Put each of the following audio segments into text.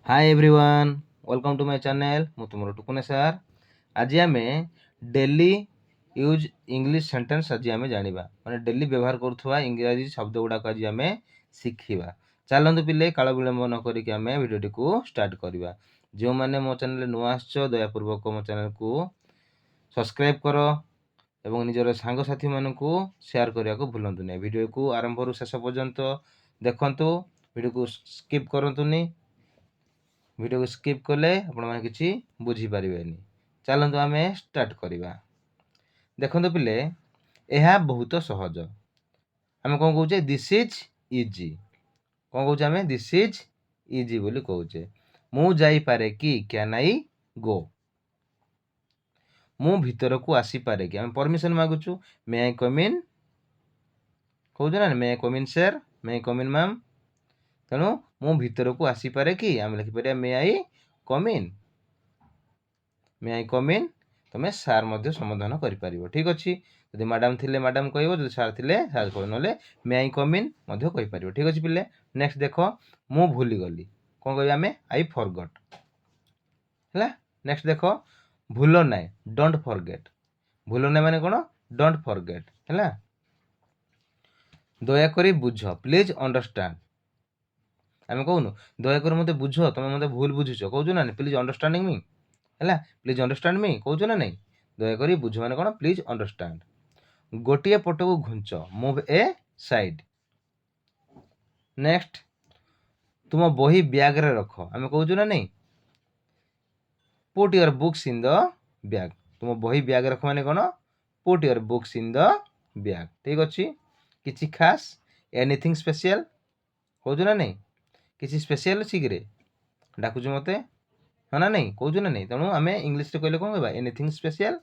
Hi everyone welcome to my channel मु तुमरो टुकुने sir आज आमे डेली यूज इंग्लिश सेंटेंस आज आमे जानिबा माने डेली व्यवहार करथुवा इंग्रजी शब्द गुडा को आज आमे शिखिबा। चलंतु पिले काल विलंब न करी के आमे वीडियो को स्टार्ट करिबा। जो माने मो चैनल नुआ आछो दयापूर्वक मो चैनल को सब्सक्राइब करो एवं निजर सांग साथी मानकू शेयर करिया को भूलंतु नै। वीडियो को आरंभ रु शेष पर्यंत देखंतु, वीडियो को स्किप करंतुनी। वीडियो को स्किप कले आपण माने किछि बुझी परिबेनी। चलंतु आमे स्टार्ट करिबा। देखंतु पिले एहा बहुत सहज। आमे कोन कहूचे दिस इज इजी। कोन कहूचे आमे दिस इज इजी बोली कहूचे। मु जाई पारे कि कैन आई गो। मु भीतर को आसी पारे कि आमे परमिशन मागुछु मे आई कम इन कहूचे ना मे आई कम इन सर मे आई कम इन मैम। तेणु मु भीतर को आसी पारे कि आमे लिखि पारे मे आई कम इन। मे आई कम इन तमे सार मध्य समाधान करि परिबो। ठीक अछि। यदि मैडम थिले मैडम कहइबो, यदि सार थिले सार कहइबो, नले मे आई कम इन मध्य कहि परिबो। ठीक अछि पिले। नेक्स्ट देखो मु भूली गली। कोन कहबा आमे आई फॉरगॉट। हला। नेक्स्ट देखो भूलो नाइ डोंट फॉरगेट। भूलो नाइ माने कोन डोंट फॉरगेट। हला। दया करी बुझ प्लीज अंडरस्टैंड। आमे कहूनु दया करी मते बुझ तमे मते भूल बुझुछो कहउछु ना प्लीज अंडरस्टैंडिंग मी। हला। प्लीज अंडरस्टैंड मी कहउछु ना नहीं। दया करी बुझ माने कोन प्लीज अंडरस्टैंड। गोटिए पट को घुंच मूव ए साइड। नेक्स्ट तुम बही बैग रे रख। आमे कहउछु ना नहीं put your books in the bag. तुम बही बैग रख माने कोन put your books in the bag. ठीक अछि। किछि खास एनीथिंग स्पेशल कहउछु ना नहीं किछि स्पेशल अछि कि रे डाकुछु मते हाँ ना नहीं कहउछु ना नहीं। तेणु आमे इंग्लिश रे कहले कोन कहबा एनीथिंग स्पेशल।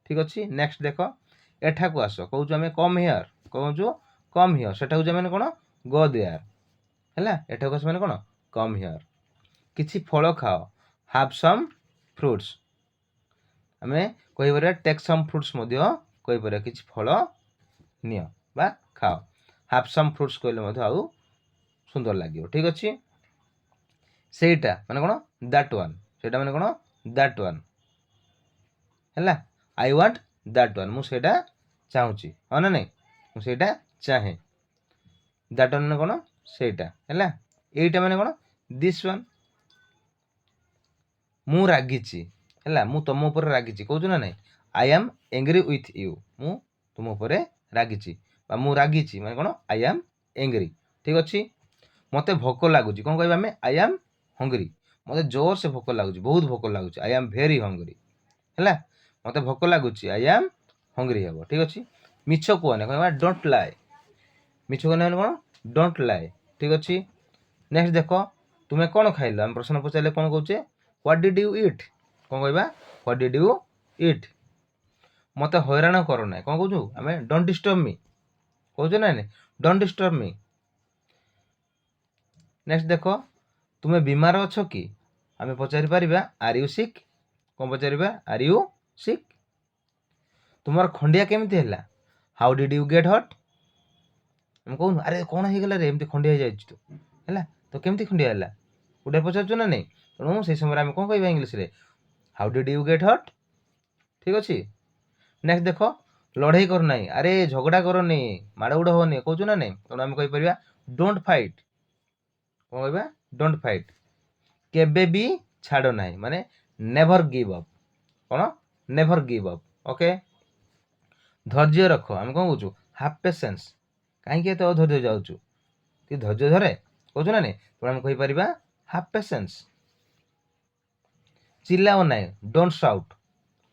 ठीक अछि। नेक्स्ट देखो एठा को आसो कहउछु आमे कम हियर कहउछु कम हियर। सेटा हो माने कोन गो देयर। हला। एठा को आसो माने कोन कम हियर। किछि फल खाओ हैव सम फ्रूट्स। आमे कहि परिया टेक सम फ्रूट्स मध्य कहि परिया किछि फल नियो बा खाओ। हैव सम फ्रूट्स कहले मध्य आउ सुंदर लागियो। ठीक अछि। सेटा माने कोन दैट वन। सेटा माने कोन दैट वन। हला। I want that one. मु सेटा चाहूची हाँ ना नहीं मु सेटा चाहे। दैट वन माने कोन सेटा। हला। एटा माने कोन दिस वन। मु रागीची। हला। मु तुम ऊपर रागीची कहउछु ना नहीं I am angry with you. मु तुम ऊपर रागीची बा मु रागीची माने कोन आई एम एंग्री। ठीक अछि। मते भोक लागुची कोन कहबा हमें आई एम हंग्री। मते जोर से भोक लागुची बहुत भोक लागुची आई एम वेरी हंग्री। हला। मते भोक लागुची आई एम हंग्री हेबो। ठीक अछि। मिछ कोने कहबा डोंट लाई। मिछ कोने माने कोन डोंट लाई। ठीक अछि। नेक्स्ट देखो तुमे कोन खाइलो। हम प्रश्न पचारले कोन कहउचे व्हाट डिड यू ईट। कोन कहबा व्हाट डिड यू ईट। मते हैरान करो ना कोन कहउछु हमें डोंट डिस्टर्ब मी कहउचे ना नहीं डोंट डिस्टर्ब मी। नेक्स्ट देखो तुमे बीमार अछो कि आमे पचारि परिबा आर यू सिक। कोन पचारिबा आर यू सिक। तुमर खंडिया केमिति हैला हाउ डिड यू गेट हट। हम कहून अरे कोन हे गेला रे एमति खंडिया जाय तो हैला तो केमिति खंडिया हैला उडे पचारछु ना नहीं। तेणु से समय आमे कोन कहबा इंग्लिश रे हाउ डिड यू गेट हट। ठीक अछि। नेक्स्ट देखो लड़ाई कर नहीं अरे झगड़ा करो नहीं माड़ उड़ हो नहीं कहउछु ना नहीं। तेणु आमे कहि परिबा डोंट फाइट। कोन कहबा डोंट फाइट। केबे भी छाड़ो नहीं माने नेवर गिव अप। कोन नेवर गिव अप। ओके। धैर्य रखो आमे कोन कहउछु हैव पेशेंस। काहे के तो धैर्य जाउछु ती धैर्य धरे कहउछु ना नहीं। तेणु आमे कहि परिबा हैव पेशेंस। चिल्लाओ नहीं डोंट शाउट।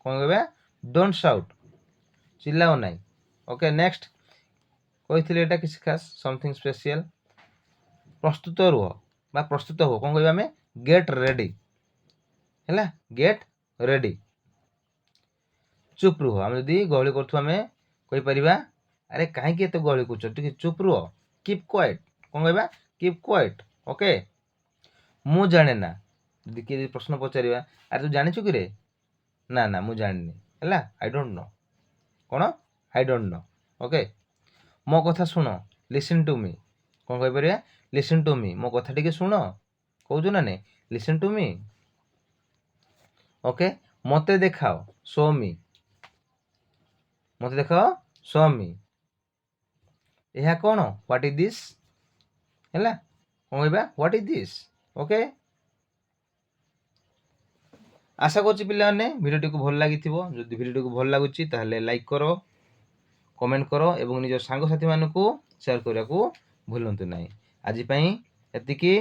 कोन कहबा डोंट शाउट चिल्लाओ नहीं। ओके। नेक्स्ट कहिथिले एटा किछ खास समथिंग स्पेशल। प्रस्तुत रुह बा प्रस्तुत हो कोन कहबा हमें गेट रेडी। हैला। Get ready. चुप रुह आमे जदी गहली करथु आमे कहि परिबा अरे काहे के तो गहली करछ टिके चुप रुह कीप क्वाइट। कोन कहबा कीप क्वाइट। ओके। मु जाने ना जदी के प्रश्न पचारिबा अरे तू जानिछु कि रे ना ना मु जानिनी। हैला। I don't know cone I don't know. Okay. मो कथा सुनो लिसन टू मी। कोन कहि परिबा लिसन टू मी मो कथा टिके सुनो कहउछु ना नहीं लिसन टू मी। ओके, मते देखाओ, शो मी। मते देखाओ, शो मी। यह कौन, व्हाट इज दिस, है व्हाट इज दिस। ओके, आशा करछि पिलाने भिडियोटी को भल लागिथिबो। जदि भिडियोटी को भल लागुछि ताहले लाइक करो, कमेंट करो एवं निज सांग साथी मानकू शेयर करने को भूलंतु नहीं। आज पई एतिकी,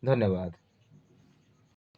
धन्यवाद।